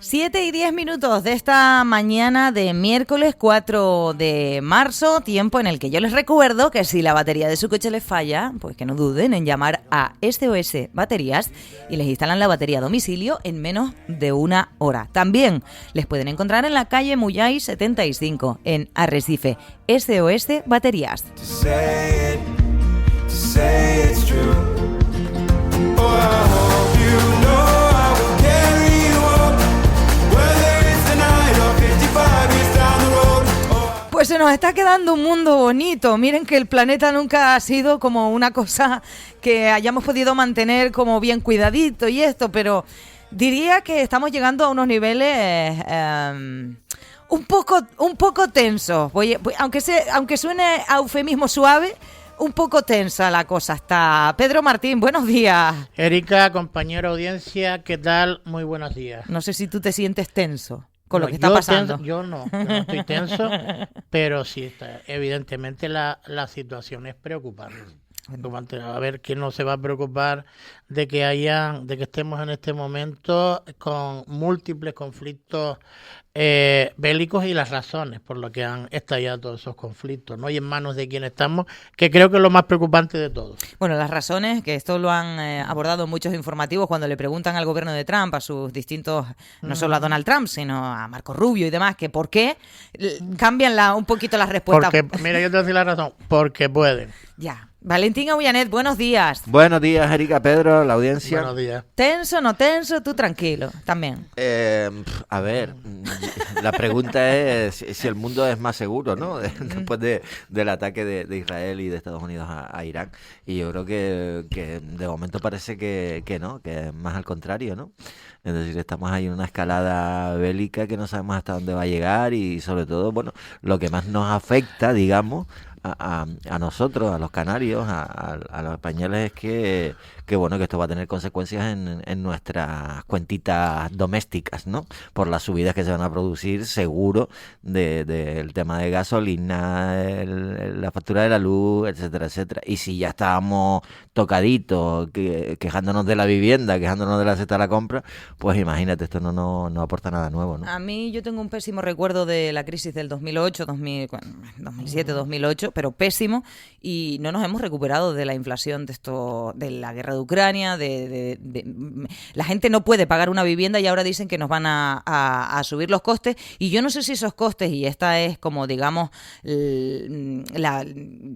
7:10 de esta mañana de miércoles 4 de marzo, tiempo en el que yo les recuerdo que si la batería de su coche les falla, pues que no duden en llamar a SOS Baterías y les instalan la batería a domicilio en menos de una hora. También les pueden encontrar en la calle Muyay 75, en Arrecife. SOS Baterías. Pues se nos está quedando un mundo bonito. Miren que el planeta nunca ha sido como una cosa que hayamos podido mantener como bien cuidadito y esto, pero diría que estamos llegando a unos niveles un poco tensos. Aunque suene a eufemismo suave, un poco tensa la cosa está. Pedro Martín, buenos días. Erika, compañera audiencia, ¿qué tal? Muy buenos días. No sé si tú te sientes tenso con lo que está pasando. Yo no estoy tenso, pero sí está. Evidentemente la situación es preocupante. A ver, ¿quién no se va a preocupar de que estemos en este momento con múltiples conflictos bélicos y las razones por lo que han estallado todos esos conflictos, ¿no? Y en manos de quien estamos, que creo que es lo más preocupante de todo. Bueno, las razones, que esto lo han abordado muchos informativos cuando le preguntan al gobierno de Trump, a sus distintos, no solo a Donald Trump, sino a Marco Rubio y demás, que por qué cambian un poquito las respuestas. Porque, mira, yo te voy a decir la razón, porque pueden. Ya. Valentín Aullanet, buenos días. Buenos días, Erika, Pedro, la audiencia. Buenos días. ¿Tenso, no tenso? Tú tranquilo, también. A ver, la pregunta es si el mundo es más seguro, ¿no? Después del ataque de Israel y de Estados Unidos a Irán. Y yo creo que de momento parece que no, que es más al contrario, ¿no? Es decir, estamos ahí en una escalada bélica que no sabemos hasta dónde va a llegar y sobre todo, bueno, lo que más nos afecta, digamos, a nosotros, a los canarios, a los españoles, es que bueno, que esto va a tener consecuencias en nuestras cuentitas domésticas, ¿no? Por las subidas que se van a producir, seguro, del tema de gasolina, la factura de la luz, etcétera, etcétera. Y si ya estábamos tocaditos, quejándonos de la vivienda, quejándonos de la cesta de la compra, pues imagínate, esto no aporta nada nuevo, ¿no? A mí yo tengo un pésimo recuerdo de la crisis del 2008, 2007, 2008, pero pésimo, y no nos hemos recuperado de la inflación de la guerra de Ucrania, la gente no puede pagar una vivienda y ahora dicen que nos van a subir los costes, y yo no sé si esos costes, y esta es como, digamos,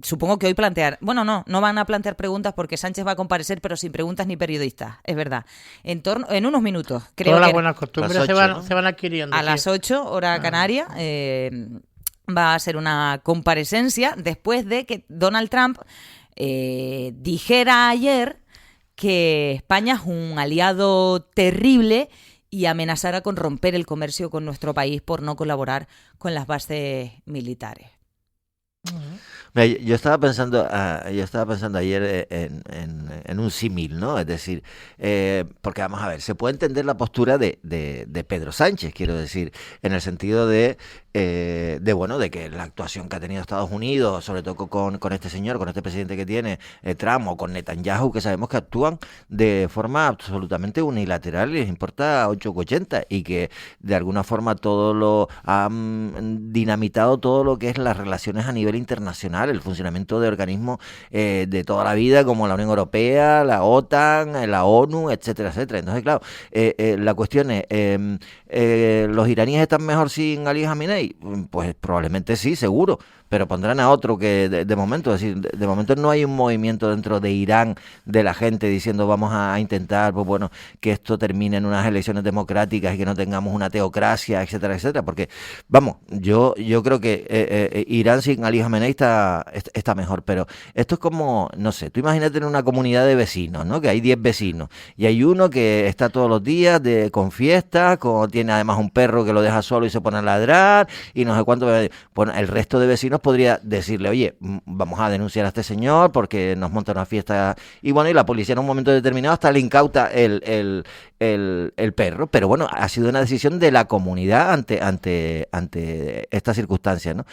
supongo que hoy no van a plantear preguntas porque Sánchez va a comparecer, pero sin preguntas ni periodistas, es verdad. En unos minutos, creo. Todas las que buenas costumbres 8, se van adquiriendo. A las 8, hora canaria, va a ser una comparecencia después de que Donald Trump dijera ayer que España es un aliado terrible y amenazara con romper el comercio con nuestro país por no colaborar con las bases militares. Mira, yo estaba pensando ayer en un símil, ¿no? Es decir, porque vamos a ver, se puede entender la postura de Pedro Sánchez, quiero decir, en el sentido de que la actuación que ha tenido Estados Unidos, sobre todo con este señor, con este presidente que tiene, Trump, o con Netanyahu, que sabemos que actúan de forma absolutamente unilateral y les importa 8,80, y que de alguna forma todo lo han dinamitado, todo lo que es las relaciones a nivel internacional, el funcionamiento de organismos de toda la vida, como la Unión Europea, la OTAN, la ONU, etcétera, etcétera. Entonces, claro, la cuestión es, ¿los iraníes están mejor sin Ali Khamenei? Pues probablemente sí, seguro, pero pondrán a otro que de momento, es decir, de momento no hay un movimiento dentro de Irán de la gente diciendo vamos a intentar, pues bueno, que esto termine en unas elecciones democráticas y que no tengamos una teocracia, etcétera, etcétera, porque, vamos, yo creo que Irán sin Ali Khamenei está mejor, pero esto es como, no sé, tú imagínate en una comunidad de vecinos, ¿no? Que hay 10 vecinos y hay uno que está todos los días con fiestas, tiene además un perro que lo deja solo y se pone a ladrar y no sé cuánto. Bueno, el resto de vecinos podría decirle, oye, vamos a denunciar a este señor porque nos monta una fiesta, y bueno, y la policía en un momento determinado hasta le incauta el perro, pero bueno, ha sido una decisión de la comunidad ante estas circunstancias, ¿no?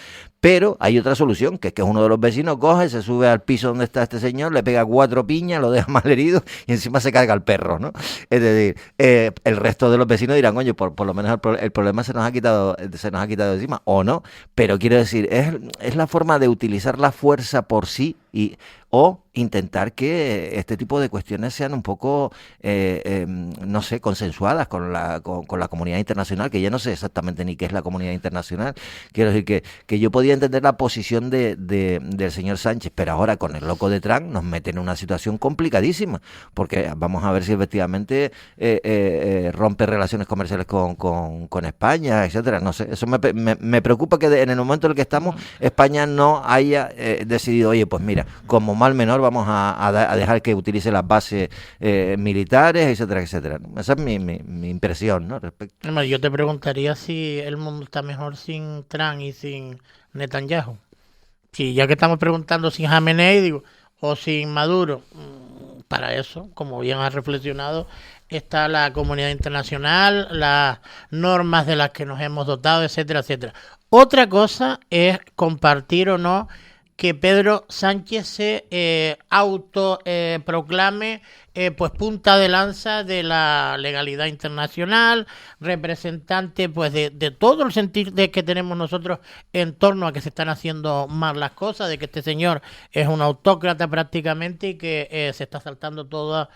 Pero hay otra solución, que es que uno de los vecinos coge, se sube al piso donde está este señor, le pega 4 piñas, lo deja mal herido y encima se carga al perro, ¿no? Es decir, el resto de los vecinos dirán, oye, por lo menos el problema se nos ha quitado de encima, o no. Pero quiero decir, es la forma de utilizar la fuerza por sí o intentar que este tipo de cuestiones sean un poco, no sé, consensuadas con la comunidad internacional, que ya no sé exactamente ni qué es la comunidad internacional. Quiero decir que yo podía entender la posición del señor Sánchez, pero ahora con el loco de Trump nos mete en una situación complicadísima, porque vamos a ver si efectivamente rompe relaciones comerciales con España, etcétera. No sé, eso me preocupa que en el momento en el que estamos, España no haya decidido, oye, pues mira, como mal menor vamos a dejar que utilice las bases militares, etcétera, etcétera. Esa es mi impresión, ¿no? Respecto. Yo te preguntaría si el mundo está mejor sin Trump y sin Netanyahu. Si ya que estamos preguntando sin Jamenei, digo, o sin Maduro, para eso, como bien has reflexionado, está la comunidad internacional, las normas de las que nos hemos dotado, etcétera, etcétera. Otra cosa es compartir o no que Pedro Sánchez se autoproclame pues punta de lanza de la legalidad internacional, representante pues de todo el sentir de que tenemos nosotros en torno a que se están haciendo mal las cosas, de que este señor es un autócrata prácticamente y que se está saltando todos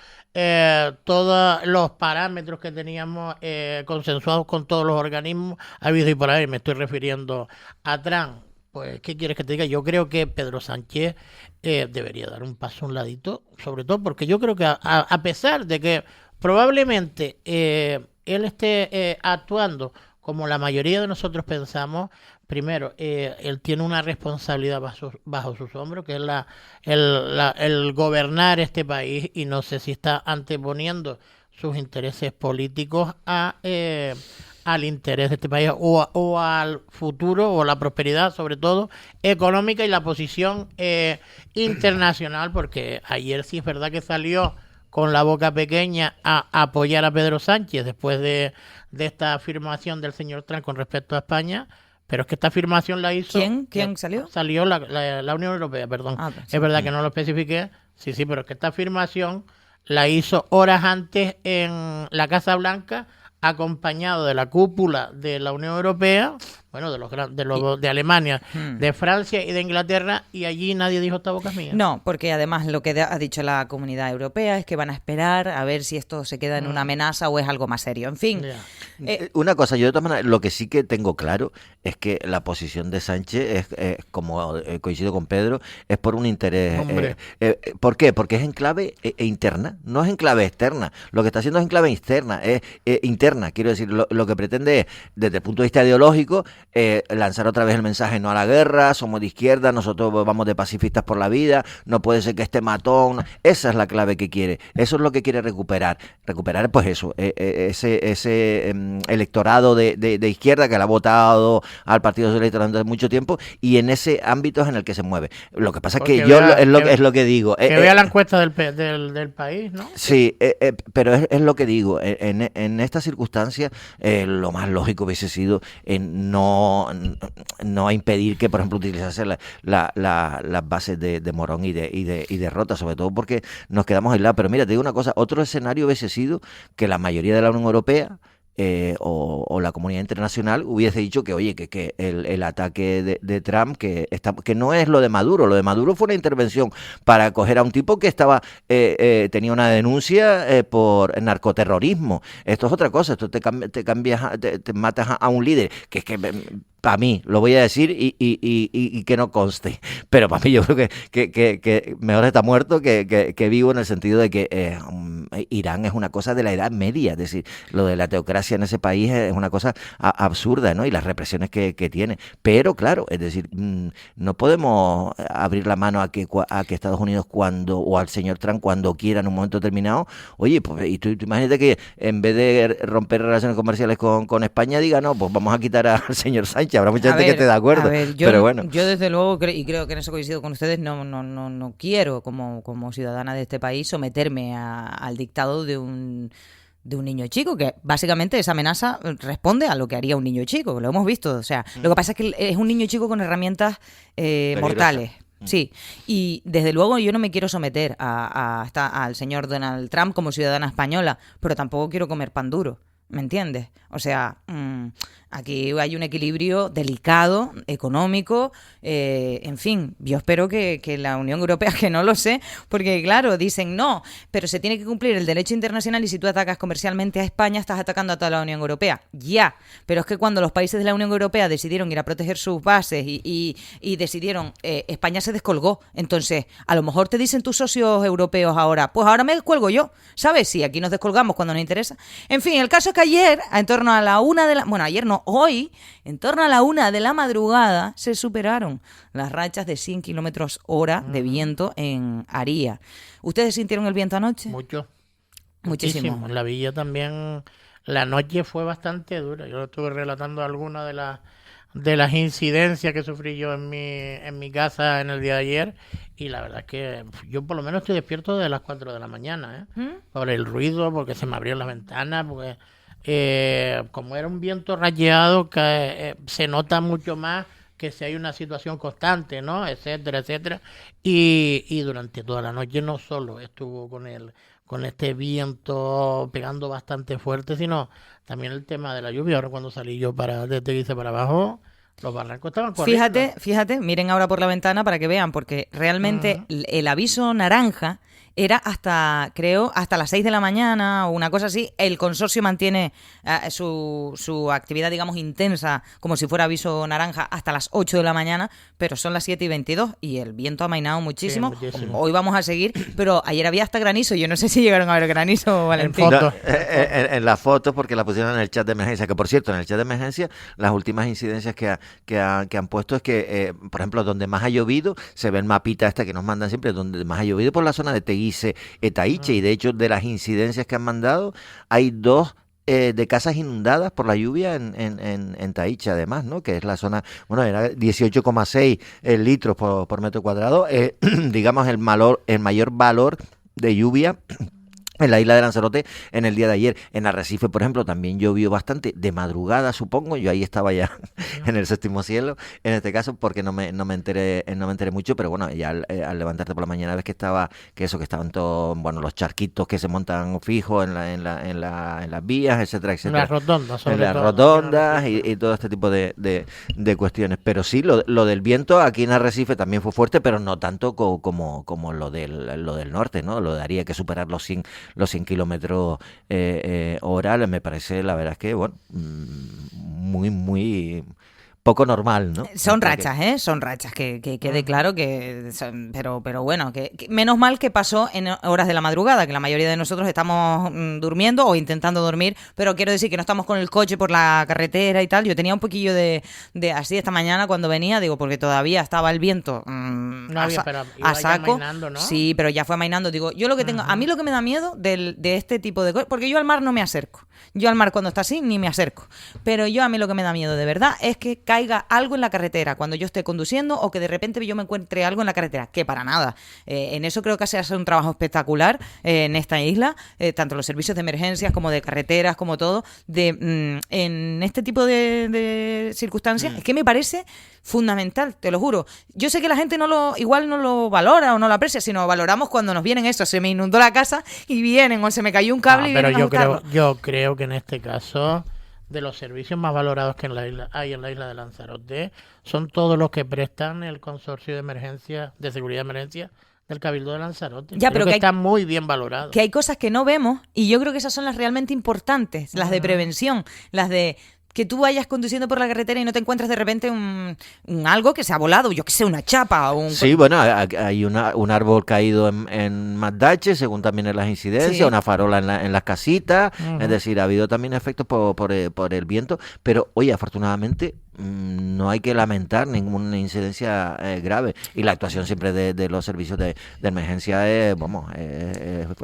los parámetros que teníamos consensuados con todos los organismos habidos y por haber. Me estoy refiriendo a Trump. Pues, ¿qué quieres que te diga? Yo creo que Pedro Sánchez debería dar un paso a un ladito, sobre todo porque yo creo que a pesar de que probablemente él esté actuando como la mayoría de nosotros pensamos, primero, él tiene una responsabilidad bajo sus hombros, que es el gobernar este país, y no sé si está anteponiendo sus intereses políticos al interés de este país o al futuro o la prosperidad, sobre todo económica, y la posición internacional, porque ayer sí es verdad que salió con la boca pequeña a apoyar a Pedro Sánchez después de esta afirmación del señor Trump con respecto a España, pero es que esta afirmación la hizo... ¿Quién salió? Salió la Unión Europea, perdón. Sí. Es verdad que no lo especifiqué, sí, pero es que esta afirmación la hizo horas antes en la Casa Blanca, acompañado de la cúpula de la Unión Europea, bueno, de Alemania, de Francia y de Inglaterra, y allí nadie dijo esta boca es mía. No, porque además lo que ha dicho la Comunidad Europea es que van a esperar a ver si esto se queda en una amenaza o es algo más serio. En fin. Una cosa, yo de todas maneras, lo que sí que tengo claro es que la posición de Sánchez es como coincido con Pedro, es por un interés. ¿Por qué? Porque es en clave interna, no es en clave externa. Lo que está haciendo es en clave externa, es interna. Quiero decir, lo que pretende es, desde el punto de vista ideológico, lanzar otra vez el mensaje no a la guerra, somos de izquierda, nosotros vamos de pacifistas por la vida, no puede ser que este matón. No. Esa es la clave que quiere, eso es lo que quiere recuperar pues eso, ese electorado de izquierda que le ha votado al Partido Socialista durante mucho tiempo, y en ese ámbito es en el que se mueve. Lo que pasa es que es lo que digo. Que vea la encuesta del país, ¿no? Sí, pero es lo que digo. En esta circunstancia, lo más lógico hubiese sido no impedir que, por ejemplo, utilizase las bases de Morón y de Rota, sobre todo porque nos quedamos aislados. Pero mira, te digo una cosa, otro escenario hubiese sido que la mayoría de la Unión Europea o la comunidad internacional hubiese dicho que, oye, que el ataque de Trump, que no es lo de Maduro fue una intervención para coger a un tipo que tenía una denuncia por narcoterrorismo. Esto es otra cosa, esto te matas a un líder, que es que... Para mí, lo voy a decir y que no conste, pero para mí yo creo que mejor está muerto que vivo, en el sentido de que Irán es una cosa de la Edad Media, es decir, lo de la teocracia en ese país es una cosa absurda, ¿no? Y las represiones que tiene. Pero claro, es decir, no podemos abrir la mano a que Estados Unidos o al señor Trump cuando quiera en un momento determinado, oye, pues, y tú imagínate que en vez de romper relaciones comerciales con España, diga, no, pues vamos a quitar al señor Sánchez. Habrá mucha gente que esté de acuerdo, pero bueno. Yo desde luego, y creo que en eso coincido con ustedes, no quiero como ciudadana de este país someterme al dictado de un de un niño chico, que básicamente esa amenaza responde a lo que haría un niño chico, que lo hemos visto. O sea, lo que pasa es que es un niño chico con herramientas mortales. Sí, y desde luego yo no me quiero someter al señor Donald Trump como ciudadana española, pero tampoco quiero comer pan duro, ¿me entiendes? O sea, aquí hay un equilibrio delicado, económico, en fin, yo espero que la Unión Europea, que no lo sé, porque claro, dicen no, pero se tiene que cumplir el derecho internacional y si tú atacas comercialmente a España, estás atacando a toda la Unión Europea. Ya, pero es que cuando los países de la Unión Europea decidieron ir a proteger sus bases y decidieron, España se descolgó. Entonces, a lo mejor te dicen tus socios europeos ahora, pues ahora me descuelgo yo, ¿sabes? Sí, aquí nos descolgamos cuando nos interesa. En fin, el caso es que ayer, en torno a la 1 de la... Bueno, ayer no, hoy, en torno a la 1 de la madrugada, se superaron las rachas de 100 kilómetros hora de viento en Aría. ¿Ustedes sintieron el viento anoche? Muchísimo. En la villa también la noche fue bastante dura. Yo estuve relatando algunas de las incidencias que sufrí yo en mi casa en el día de ayer y la verdad es que yo por lo menos estoy despierto de las 4 de la mañana, por el ruido, porque se me abrieron las ventanas, porque como era un viento racheado que se nota mucho más que si hay una situación constante, ¿no? Etcétera, etcétera. Y durante toda la noche no solo estuvo con este viento pegando bastante fuerte, sino también el tema de la lluvia. Ahora cuando salí yo desde Teguise para abajo, los barrancos estaban corriendo. Fíjate, miren ahora por la ventana para que vean, porque realmente el aviso naranja era hasta las 6 de la mañana o una cosa así. El consorcio mantiene su actividad, digamos, intensa, como si fuera aviso naranja, hasta las 8 de la mañana, pero son las 7:22 y el viento ha amainado muchísimo. Sí, muchísimo. Hoy vamos a seguir, pero ayer había hasta granizo. Yo no sé si llegaron a ver granizo, Valentín. En las fotos, porque la pusieron en el chat de emergencia, que por cierto, en el chat de emergencia, las últimas incidencias que han puesto es que, por ejemplo, donde más ha llovido, se ve el mapita este que nos mandan siempre, donde más ha llovido por la zona de Teguise, Etaiche, y de hecho de las incidencias que han mandado hay 2 de casas inundadas por la lluvia en Taiche, además, ¿no? Que es la zona, bueno, era 18,6 litros por metro cuadrado, digamos el mayor valor de lluvia en la isla de Lanzarote en el día de ayer. En Arrecife, por ejemplo, también llovió bastante, de madrugada supongo, yo ahí estaba ya en el 7º cielo, en este caso, porque no me enteré mucho, pero bueno, ya al levantarte por la mañana ves que estaban todos, bueno, los charquitos que se montan fijos en las vías, etcétera, etcétera. En las rotondas y todo este tipo de cuestiones. Pero sí, lo del viento aquí en Arrecife también fue fuerte, pero no tanto como lo del norte, ¿no? Lo de Aría, que superar los 100 kilómetros hora, me parece, la verdad es que, bueno, muy, muy poco normal, ¿no? Son rachas, son rachas, que quede claro que pero bueno, que menos mal que pasó en horas de la madrugada, que la mayoría de nosotros estamos durmiendo o intentando dormir, pero quiero decir que no estamos con el coche por la carretera y tal. Yo tenía un poquillo de así esta mañana cuando venía, digo, porque todavía estaba el viento a saco, amainando, ¿no? Sí, pero ya fue amainando. Digo, yo lo que tengo, a mí lo que me da miedo de este tipo de cosas, porque yo al mar no me acerco. Yo al mar cuando está así ni me acerco, pero a mí lo que me da miedo de verdad es que caiga algo en la carretera cuando yo esté conduciendo, o que de repente yo me encuentre algo en la carretera, que para nada. En eso creo que se hace un trabajo espectacular en esta isla, tanto los servicios de emergencias como de carreteras, como todo, en este tipo de circunstancias. Es que me parece fundamental, te lo juro. Yo sé que la gente igual no lo valora o no lo aprecia, sino valoramos cuando nos vienen eso, se me inundó la casa y vienen, o se me cayó un cable y pero vienen a buscarlo. yo creo que en este caso, de los servicios más valorados que hay en la isla de Lanzarote, son todos los que prestan el consorcio de emergencia, de seguridad de emergencia del Cabildo de Lanzarote. Ya, pero que está muy bien valorado. Que hay cosas que no vemos, y yo creo que esas son las realmente importantes, las de prevención, las de que tú vayas conduciendo por la carretera y no te encuentres de repente un algo que se ha volado, yo que sé, una chapa o un... Sí, bueno, hay un árbol caído en Magdache, según también en las incidencias, sí. Una farola en las casitas, es decir, ha habido también efectos por el viento, pero oye, afortunadamente no hay que lamentar ninguna incidencia grave, y la actuación siempre de los servicios de emergencia es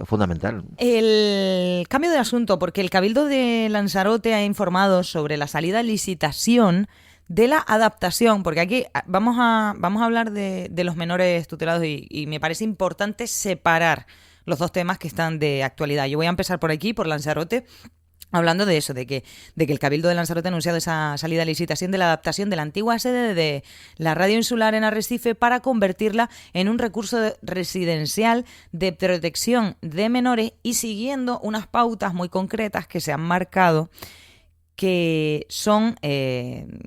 fundamental. El cambio de asunto, porque el Cabildo de Lanzarote ha informado sobre la salida a licitación de la adaptación, porque aquí vamos a hablar de los menores tutelados y me parece importante separar, los dos temas que están de actualidad. Yo voy a empezar por aquí, por Lanzarote, hablando de eso, de que el Cabildo de Lanzarote ha anunciado esa salida a licitación de la adaptación de la antigua sede de la radio insular en Arrecife para convertirla en un recurso residencial de protección de menores y siguiendo unas pautas muy concretas que se han marcado, que son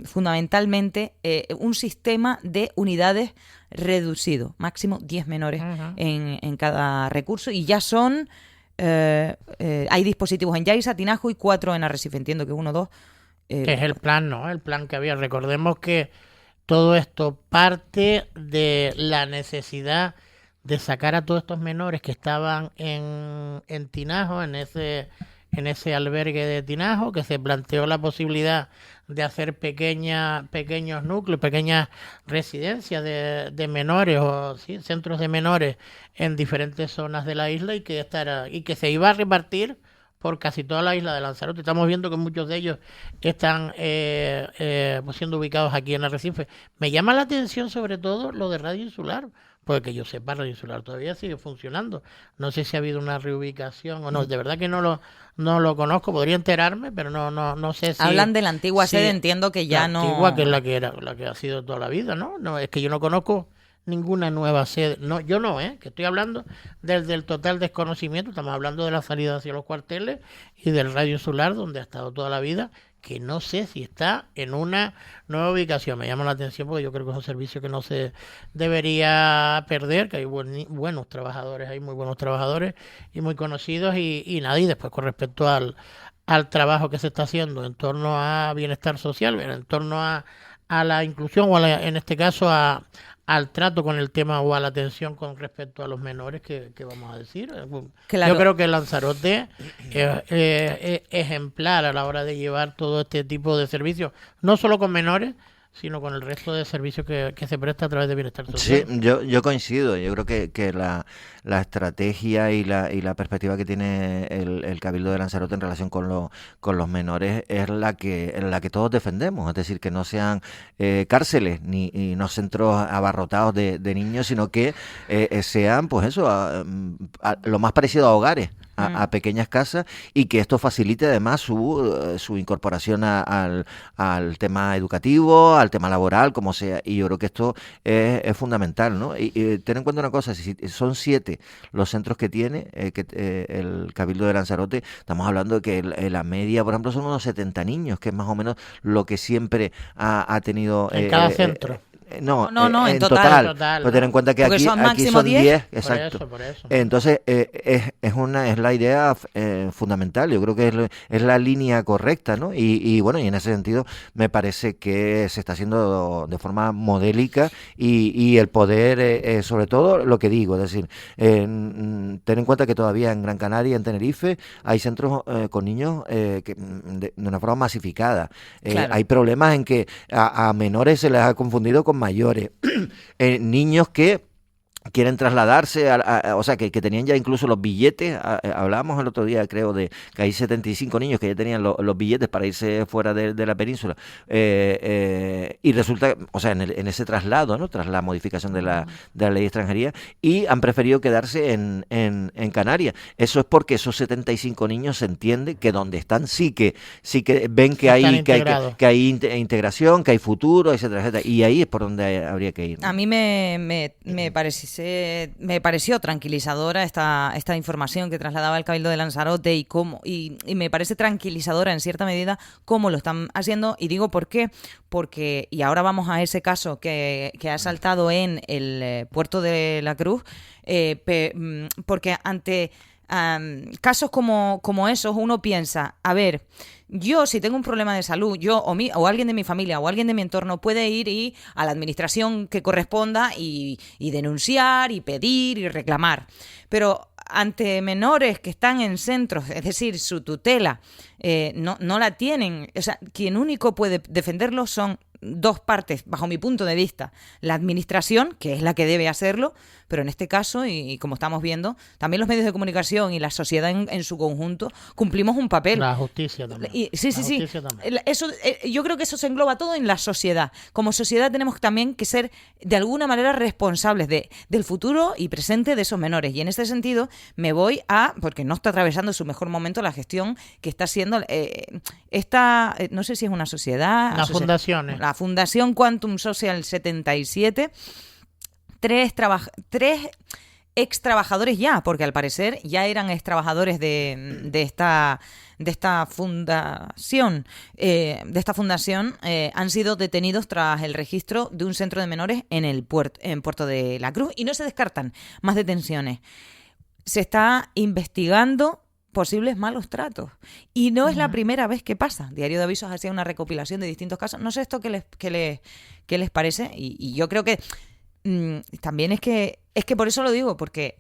fundamentalmente un sistema de unidades reducido, máximo 10 menores en cada recurso, y ya son... hay dispositivos en Yaiza, Tinajo y 4 en Arrecife. Entiendo que 1, 2... que es el plan, ¿no? El plan que había. Recordemos que todo esto parte de la necesidad de sacar a todos estos menores que estaban en Tinajo, en ese albergue de Tinajo, que se planteó la posibilidad de hacer pequeños núcleos, pequeñas residencias de menores o ¿sí? centros de menores en diferentes zonas de la isla y que se iba a repartir por casi toda la isla de Lanzarote. Estamos viendo que muchos de ellos están pues siendo ubicados aquí en Arrecife. Me llama la atención sobre todo lo de Radio Insular, porque yo sepa, Radio Insular todavía sigue funcionando. No sé si ha habido una reubicación o no. De verdad que no lo conozco. Podría enterarme, pero no sé si... Hablan de la antigua sede, entiendo que ya no... La antigua, que es la que ha sido toda la vida, ¿no? No, es que yo no conozco ninguna nueva sede. No, yo no, que estoy hablando desde el total desconocimiento. Estamos hablando de la salida hacia los cuarteles y del Radio Insular, donde ha estado toda la vida, que no sé si está en una nueva ubicación. Me llama la atención porque yo creo que es un servicio que no se debería perder, que hay buenos trabajadores, hay muy buenos trabajadores y muy conocidos y nada. Y después con respecto al trabajo que se está haciendo en torno a bienestar social, en torno a la inclusión o en este caso al trato con el tema o a la atención con respecto a los menores, que vamos a decir. Claro. Yo creo que Lanzarote es ejemplar a la hora de llevar todo este tipo de servicios, no solo con menores, sino con el resto de servicios que se presta a través de bienestar social. Sí, yo coincido. Yo creo que la estrategia y la perspectiva que tiene el Cabildo de Lanzarote en relación con los menores es la que todos defendemos. Es decir, que no sean cárceles ni no centros abarrotados de niños, sino que sean, pues eso, lo más parecido a hogares. A pequeñas casas, y que esto facilite además su incorporación al tema educativo, al tema laboral, como sea, y yo creo que esto es fundamental, ¿no? Y ten en cuenta una cosa, si son 7 los centros que tiene el Cabildo de Lanzarote, estamos hablando de que la media, por ejemplo, son unos 70 niños, que es más o menos lo que siempre ha tenido... en cada centro. No, en total. Pero ten en cuenta que aquí son 10, exacto. Por eso. Entonces, es la idea fundamental. Yo creo que es la línea correcta, ¿no? Y bueno, y en ese sentido me parece que se está haciendo de forma modélica y el poder, sobre todo, lo que digo, es decir, ten en cuenta que todavía en Gran Canaria, en Tenerife, hay centros con niños que de una forma masificada. Claro. Hay problemas en que a menores se les ha confundido con mayores, niños que quieren trasladarse, o sea, que tenían ya incluso los billetes. Hablábamos el otro día, creo, de que hay 75 niños que ya tenían los billetes para irse fuera de la península. Y resulta, o sea, en ese traslado, ¿no? Tras la modificación de la ley de extranjería, y han preferido quedarse en Canarias. Eso es porque esos 75 niños se entiende que donde están sí que ven que hay integración, que hay futuro, etcétera, etcétera. Y ahí es por donde habría que ir, ¿no? A mí me pareció tranquilizadora esta información que trasladaba el Cabildo de Lanzarote y me parece tranquilizadora en cierta medida cómo lo están haciendo. Y digo por qué, porque, y ahora vamos a ese caso que ha saltado en el puerto de la Cruz, porque ante casos como esos uno piensa, a ver, yo si tengo un problema de salud, yo o alguien de mi familia o alguien de mi entorno puede ir a la administración que corresponda y denunciar y pedir y reclamar. Pero ante menores que están en centros, es decir, su tutela no la tienen, o sea, quien único puede defenderlos son dos partes, bajo mi punto de vista. La administración, que es la que debe hacerlo, pero en este caso, y como estamos viendo, también los medios de comunicación y la sociedad en su conjunto cumplimos un papel. La justicia también. Sí. Eso, yo creo que eso se engloba todo en la sociedad. Como sociedad tenemos también que ser, de alguna manera, responsables del futuro y presente de esos menores. Y en este sentido me voy porque no está atravesando su mejor momento la gestión que está haciendo no sé si es una sociedad. Las fundaciones. La Fundación Quantum Social 77. Tres ex trabajadores ya, porque al parecer ya eran ex trabajadores de esta fundación. Han sido detenidos tras el registro de un centro de menores en Puerto de la Cruz, y no se descartan más detenciones. Se está investigando posibles malos tratos. Y no es la primera vez que pasa. Diario de Avisos hacía una recopilación de distintos casos. No sé esto qué les parece. Y yo creo que también es que por eso lo digo, porque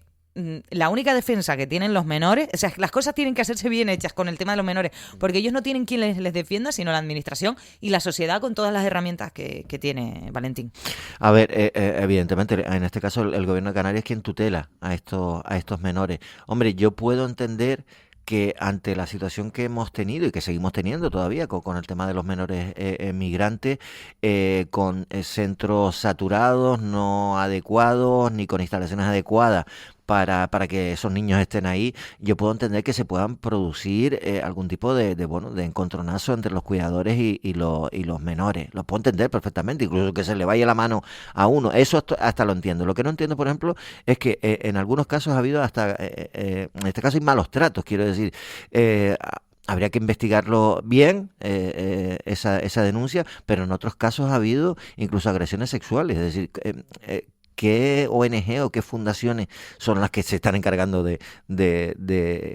la única defensa que tienen los menores, o sea, las cosas tienen que hacerse bien hechas con el tema de los menores, porque ellos no tienen quien les defienda, sino la administración y la sociedad con todas las herramientas que tiene Valentín. A ver, evidentemente, en este caso el gobierno de Canarias es quien tutela a estos menores. Hombre, yo puedo entender que ante la situación que hemos tenido y que seguimos teniendo todavía con el tema de los menores migrantes, con centros saturados, no adecuados, ni con instalaciones adecuadas para que esos niños estén ahí, yo puedo entender que se puedan producir algún tipo de encontronazo entre los cuidadores y los menores. Lo puedo entender perfectamente, incluso que se le vaya la mano a uno. Eso hasta lo entiendo. Lo que no entiendo, por ejemplo, es que en algunos casos ha habido hasta, en este caso hay malos tratos, quiero decir, habría que investigarlo bien, esa denuncia, pero en otros casos ha habido incluso agresiones sexuales, es decir, ¿qué ONG o qué fundaciones son las que se están encargando de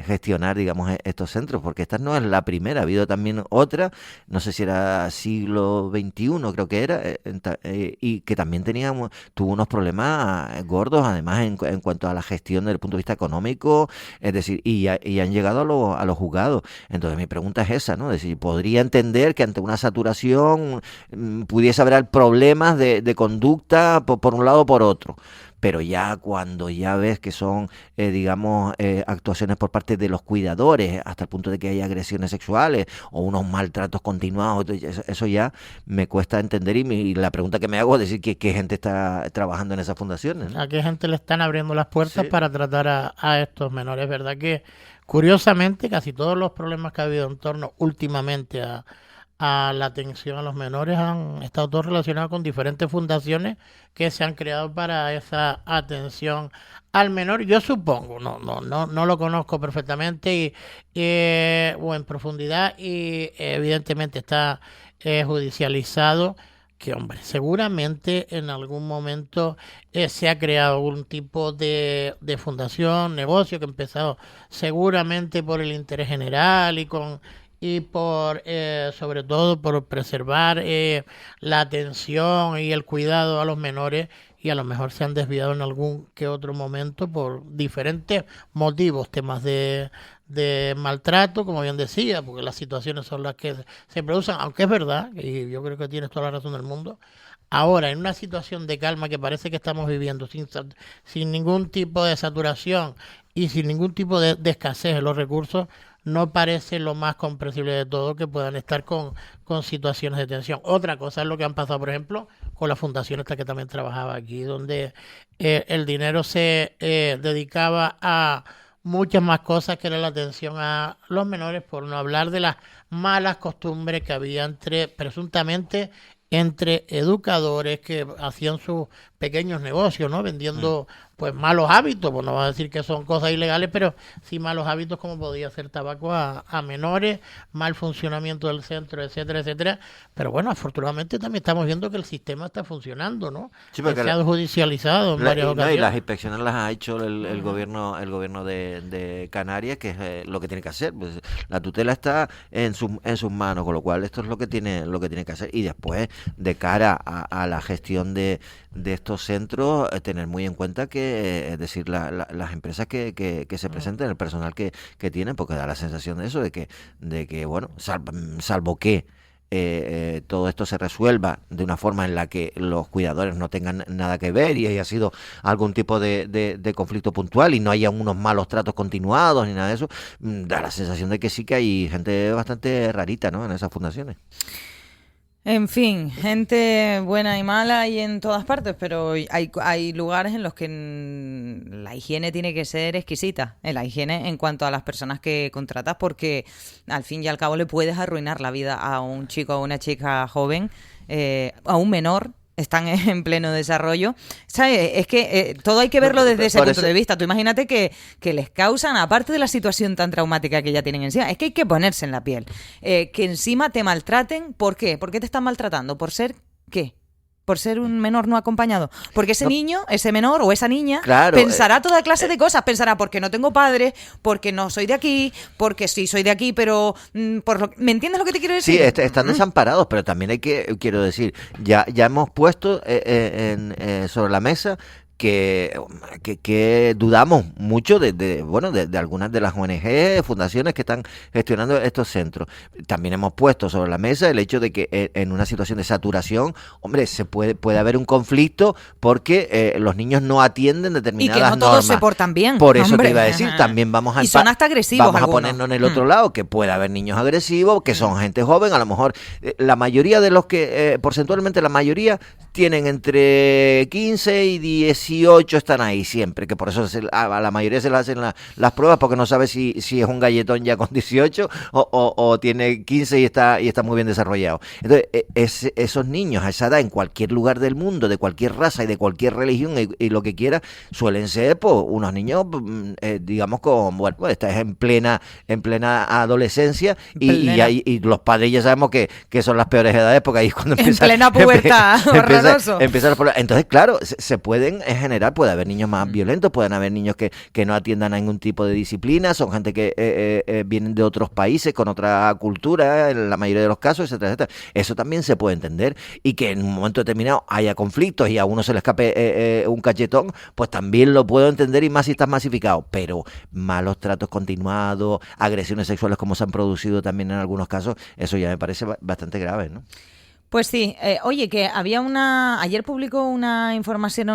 gestionar, digamos, estos centros? Porque esta no es la primera, ha habido también otra, no sé si era siglo XXI, creo que era, y que también tuvo unos problemas gordos, además, en cuanto a la gestión desde el punto de vista económico, es decir, y han llegado a los juzgados. Entonces mi pregunta es esa, ¿no? Es decir, ¿podría entender que ante una saturación pudiese haber problemas de conducta por un lado o por otro? Pero ya cuando ya ves que son, actuaciones por parte de los cuidadores, hasta el punto de que hay agresiones sexuales o unos maltratos continuados, eso ya me cuesta entender, y la pregunta que me hago es decir, ¿qué gente está trabajando en esas fundaciones, ¿no? ¿A qué gente le están abriendo las puertas para tratar a estos menores? ¿Verdad que, curiosamente, casi todos los problemas que ha habido en torno últimamente a la atención a los menores han estado todos relacionados con diferentes fundaciones que se han creado para esa atención al menor? Yo supongo, no lo conozco perfectamente o en profundidad, y evidentemente está judicializado, que, hombre, seguramente en algún momento se ha creado algún tipo de fundación, negocio, que ha empezado seguramente por el interés general y por sobre todo por preservar la atención y el cuidado a los menores, y a lo mejor se han desviado en algún que otro momento por diferentes motivos, temas de maltrato, como bien decía, porque las situaciones son las que se producen, aunque es verdad, y yo creo que tienes toda la razón del mundo, ahora en una situación de calma que parece que estamos viviendo, sin ningún tipo de saturación y sin ningún tipo de escasez de los recursos, no parece lo más comprensible de todo que puedan estar con situaciones de tensión. Otra cosa es lo que han pasado, por ejemplo, con la fundación esta que también trabajaba aquí, donde el dinero se dedicaba a muchas más cosas que era la atención a los menores, por no hablar de las malas costumbres que había presuntamente entre educadores que hacían sus pequeños negocios, ¿no? Vendiendo pues malos hábitos, pues no va a decir que son cosas ilegales, pero sí malos hábitos, como podía ser tabaco a menores, mal funcionamiento del centro, etcétera, etcétera. Pero bueno, afortunadamente también estamos viendo que el sistema está funcionando, ¿no? Sí, que se ha judicializado en varias ocasiones. Y las inspecciones las ha hecho el gobierno de Canarias, que es lo que tiene que hacer. Pues, la tutela está en sus manos, con lo cual esto es lo que tiene que hacer. Y después, de cara a la gestión de estos centros, tener muy en cuenta que, es decir, las empresas que se presenten, el personal que tienen, porque da la sensación de eso, de que bueno, salvo que todo esto se resuelva de una forma en la que los cuidadores no tengan nada que ver y haya sido algún tipo de conflicto puntual y no haya unos malos tratos continuados ni nada de eso, da la sensación de que sí que hay gente bastante rarita, ¿no?, en esas fundaciones. En fin, gente buena y mala y en todas partes, pero hay lugares en los que la higiene tiene que ser exquisita, la higiene en cuanto a las personas que contratas, porque al fin y al cabo le puedes arruinar la vida a un chico o una chica joven, a un menor. Están en pleno desarrollo. ¿Sabes? Es que todo hay que verlo desde ese punto de vista. Tú imagínate que les causan, aparte de la situación tan traumática que ya tienen encima, es que hay que ponerse en la piel. Que encima te maltraten. ¿Por qué? ¿Por qué te están maltratando? ¿Por ser qué? Por ser un menor no acompañado. Porque ese niño, ese menor o esa niña, claro, pensará toda clase de cosas. Pensará porque no tengo padres, porque no soy de aquí, porque sí soy de aquí, pero ¿me entiendes lo que te quiero decir? Sí, están desamparados, pero también quiero decir, ya hemos puesto sobre la mesa que dudamos mucho de algunas de las ONG, fundaciones que están gestionando estos centros. También hemos puesto sobre la mesa el hecho de que en una situación de saturación, hombre, puede haber un conflicto porque los niños no atienden determinadas normas. Y que no todos se portan bien. Por eso te iba a decir, también vamos a... Y son hasta agresivos Vamos algunos. a ponernos en el otro lado, que puede haber niños agresivos, que son gente joven, a lo mejor la mayoría de los que, porcentualmente la mayoría, tienen entre 15 y 18, están ahí siempre, que por eso a la mayoría se le hacen las pruebas, porque no sabe si es un galletón ya con 18 o tiene 15 y está muy bien desarrollado. Entonces, esos niños a esa edad, en cualquier lugar del mundo, de cualquier raza y de cualquier religión y lo que quiera, suelen ser pues unos niños, digamos, estás en plena adolescencia y los padres ya sabemos que son las peores edades, porque ahí es cuando empieza... En plena pubertad, horroroso. Entonces, claro, se pueden generar, puede haber niños más violentos, pueden haber niños que no atiendan a ningún tipo de disciplina, son gente que vienen de otros países con otra cultura, en la mayoría de los casos, etcétera, etcétera. Eso también se puede entender, y que en un momento determinado haya conflictos y a uno se le escape un cachetón, pues también lo puedo entender, y más si estás masificado. Pero malos tratos continuados, agresiones sexuales como se han producido también en algunos casos, eso ya me parece bastante grave, ¿no? Pues sí, oye, que había ayer publicaron una información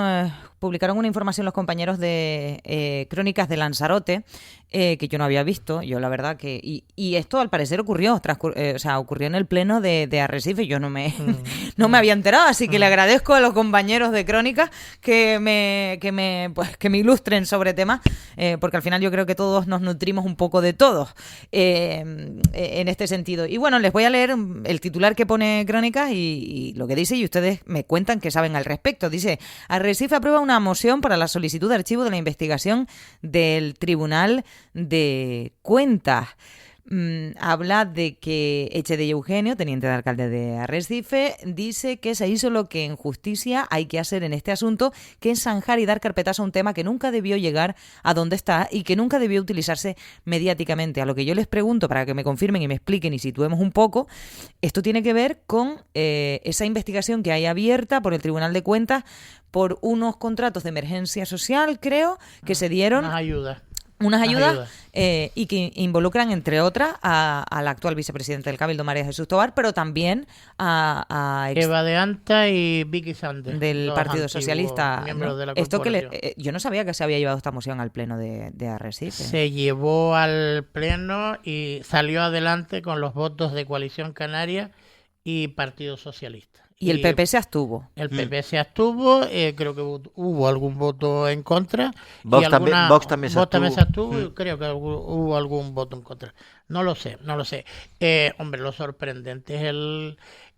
los compañeros de Crónicas de Lanzarote, que yo no había visto, yo la verdad que... Y esto al parecer ocurrió en el pleno de Arrecife, yo no me había enterado, así que le agradezco a los compañeros de Crónicas que me ilustren sobre temas, porque al final yo creo que todos nos nutrimos un poco de todos en este sentido. Y bueno, les voy a leer el titular que pone Crónicas y lo que dice, y ustedes me cuentan qué saben al respecto. Dice: Arrecife aprueba una moción para la solicitud de archivo de la investigación del Tribunal de Cuentas. Habla de que Echede Eugenio, teniente de alcalde de Arrecife, dice que se hizo lo que en justicia hay que hacer en este asunto, que es zanjar y dar carpetazo a un tema que nunca debió llegar a donde está y que nunca debió utilizarse mediáticamente. A lo que yo les pregunto, para que me confirmen y me expliquen y situemos un poco, esto tiene que ver con esa investigación que hay abierta por el Tribunal de Cuentas por unos contratos de emergencia social, creo, que se dieron... Unas ayudas. Y que involucran, entre otras, al actual vicepresidente del Cabildo, María Jesús Tobar, pero también a Eva de Anta y Vicky Sanders, del Partido Socialista. Miembros de la Esto corporación. Yo no sabía que se había llevado esta moción al pleno de Arrecife. Se llevó al pleno y salió adelante con los votos de Coalición Canaria y Partido Socialista. Y el PP se abstuvo. El PP se abstuvo, creo que hubo algún voto en contra. Vox también se abstuvo. Y creo que hubo algún voto en contra. No lo sé. Hombre, lo sorprendente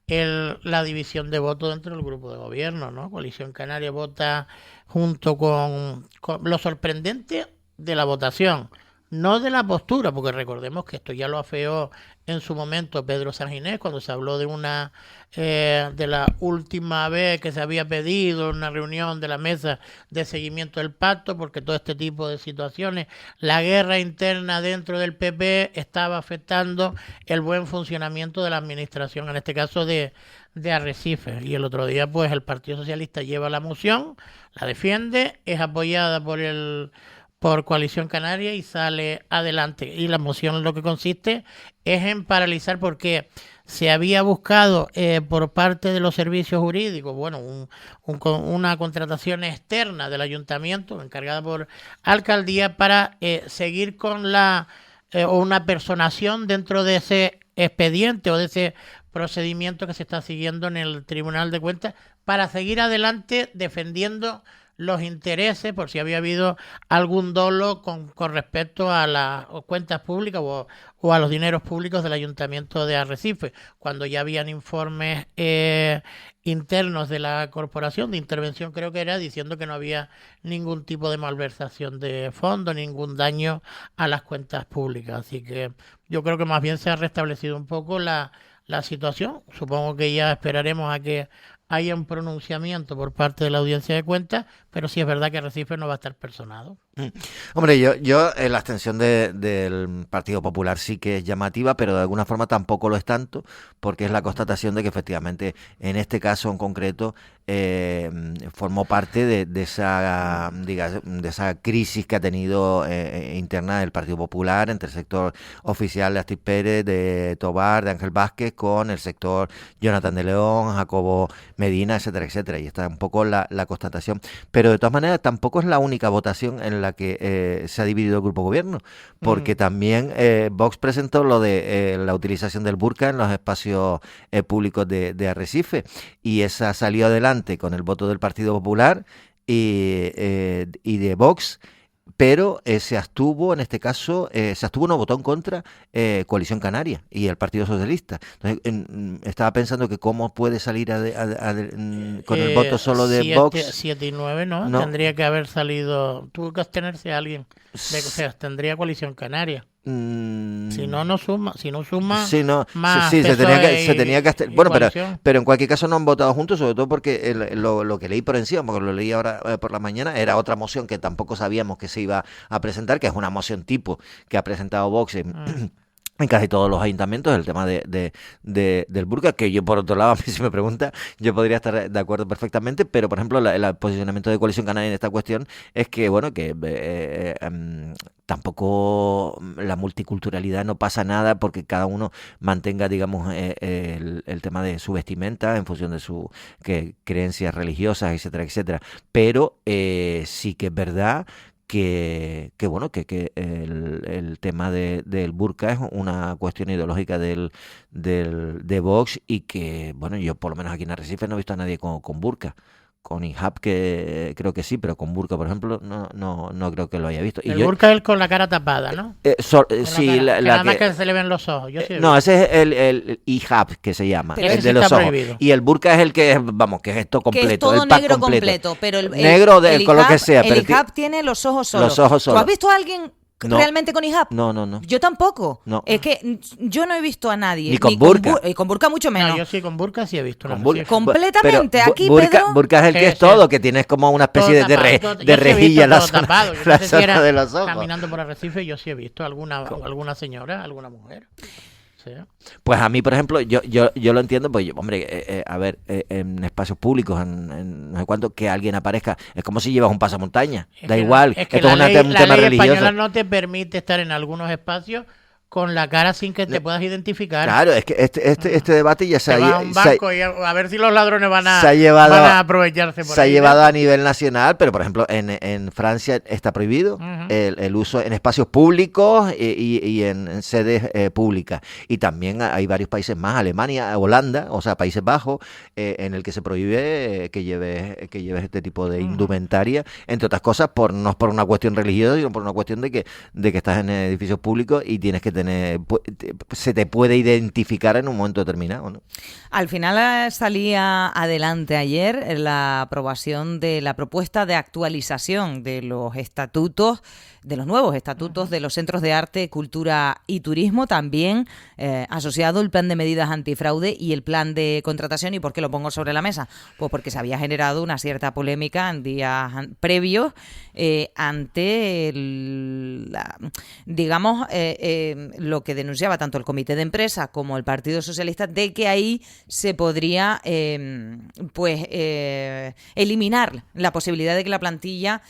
es la división de votos dentro del grupo de gobierno, ¿no? Coalición Canaria vota junto con lo sorprendente de la votación, no de la postura, porque recordemos que esto ya lo afeó en su momento Pedro Sanginés cuando se habló de la última vez que se había pedido una reunión de la mesa de seguimiento del pacto, porque todo este tipo de situaciones, la guerra interna dentro del PP estaba afectando el buen funcionamiento de la administración, en este caso de Arrecife. Y el otro día pues el Partido Socialista lleva la moción, la defiende, es apoyada por por Coalición Canaria y sale adelante. Y la moción en lo que consiste es en paralizar, porque se había buscado por parte de los servicios jurídicos, bueno, una contratación externa del ayuntamiento, encargada por alcaldía, para seguir con o una personación dentro de ese expediente o de ese procedimiento que se está siguiendo en el Tribunal de Cuentas, para seguir adelante defendiendo los intereses, por si había habido algún dolo con respecto a las cuentas públicas o a los dineros públicos del Ayuntamiento de Arrecife, cuando ya habían informes internos de la corporación de intervención, creo que era, diciendo que no había ningún tipo de malversación de fondos, ningún daño a las cuentas públicas. Así que yo creo que más bien se ha restablecido un poco la situación. Supongo que ya esperaremos a que haya un pronunciamiento por parte de la Audiencia de Cuentas, pero sí es verdad que Arrecife no va a estar personado. Hombre, yo la abstención del Partido Popular sí que es llamativa, pero de alguna forma tampoco lo es tanto, porque es la constatación de que efectivamente en este caso en concreto formó parte de esa crisis que ha tenido interna del Partido Popular entre el sector oficial de Astrid Pérez, de Tobar, de Ángel Vázquez, con el sector Jonathan de León, Jacobo Medina, etcétera, etcétera. Y esta es un poco la constatación. Pero de todas maneras tampoco es la única votación en la que se ha dividido el grupo gobierno, porque también Vox presentó lo de la utilización del burka en los espacios públicos de Arrecife, y esa salió adelante con el voto del Partido Popular y de Vox, pero se abstuvo, en este caso, no votó en contra Coalición Canaria y el Partido Socialista. Entonces, estaba pensando que cómo puede salir con el voto solo de Vox. 7 y 9, ¿no? Tendría que haber salido, tuvo que abstenerse alguien, o sea, tendría Coalición Canaria. Si no suma, más se tenía que abstener. Bueno, pero en cualquier caso no han votado juntos, sobre todo porque lo que leí por encima, porque lo leí ahora por la mañana, era otra moción que tampoco sabíamos que se iba a presentar, que es una moción tipo que ha presentado Vox en casi todos los ayuntamientos, el tema del burka, que yo, por otro lado, a mí si me pregunta, yo podría estar de acuerdo perfectamente, pero por ejemplo el posicionamiento de Coalición Canaria en esta cuestión es que, bueno, que tampoco la multiculturalidad no pasa nada porque cada uno mantenga, digamos, el tema de su vestimenta en función de sus creencias religiosas, etcétera, etcétera. Pero sí que es verdad que el tema del burka es una cuestión ideológica de Vox, y que, bueno, yo por lo menos aquí en Arrecife no he visto a nadie con burka. Con hijab, que creo que sí, pero con burka, por ejemplo, no creo que lo haya visto. El burka es el con la cara tapada, ¿no? Sí, nada más que se le ven los ojos. Yo sí ese es el hijab, que se llama, pero el de los ojos. Prohibido. Y el burka es el que es, vamos, que es esto completo. Que es todo el pack negro completo, pero el con lo que sea. El hijab tiene los ojos solos. Los ojos solos. ¿Tú has visto a alguien realmente con hijab? No. Yo tampoco. No. Es que yo no he visto a nadie. Ni con burka. Y con burka mucho menos. No, yo sí con burka sí he visto. Completamente. Pero aquí, Pedro. Burka es el que es todo, que tienes como una especie de rejilla en la zona de los ojos. Caminando por Arrecife yo sí he visto alguna señora, alguna mujer. Sí. Pues a mí, por ejemplo, yo lo entiendo, pues hombre, a ver, en espacios públicos, en no sé cuánto, que alguien aparezca, es como si llevas un pasamontaña, da igual, es que esto es un tema ley religioso. Española no te permite estar en algunos espacios con la cara sin que te puedas identificar. Claro, es que este debate ya se ha llevado a un banco y a ver si los ladrones van a aprovecharse por ahí. Se ha llevado a nivel nacional, pero por ejemplo en Francia está prohibido el uso en espacios públicos y en sedes públicas. Y también hay varios países más, Alemania, Holanda, o sea, Países Bajos, en el que se prohíbe que lleves este tipo de indumentaria, entre otras cosas, no por una cuestión religiosa, sino por una cuestión de que estás en edificios públicos y tienes que se te puede identificar en un momento determinado, ¿no? Al final salía adelante ayer la aprobación de la propuesta de actualización de los estatutos, de los nuevos estatutos de los centros de arte, cultura y turismo, también asociado el plan de medidas antifraude y el plan de contratación. ¿Y por qué lo pongo sobre la mesa? Pues porque se había generado una cierta polémica en días previos ante lo que denunciaba tanto el Comité de Empresa como el Partido Socialista, de que ahí se podría eliminar la posibilidad de que la plantilla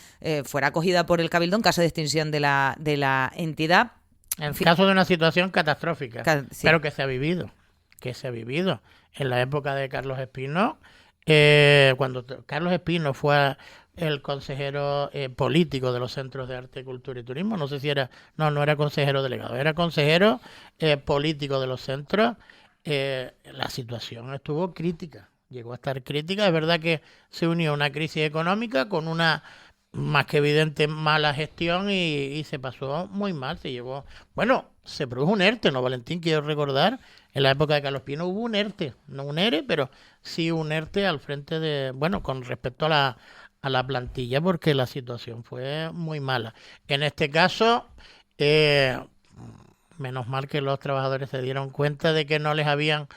fuera acogida por el Cabildo en caso de extinción de la entidad. En caso de una situación catastrófica, Sí. pero que se ha vivido en la época de Carlos Espino, cuando Carlos Espino fue el consejero político de los centros de arte, cultura y turismo, no sé si era, no era consejero delegado, era consejero político de los centros. La situación estuvo crítica, llegó a estar crítica. Es verdad que se unió una crisis económica con una más que evidente mala gestión y se pasó muy mal, se produjo un ERTE, ¿no, Valentín? Quiero recordar, en la época de Carlos Pino hubo un ERTE, no un ERE, pero sí un ERTE al frente de, con respecto a la plantilla, porque la situación fue muy mala. En este caso, menos mal que los trabajadores se dieron cuenta de que no les habían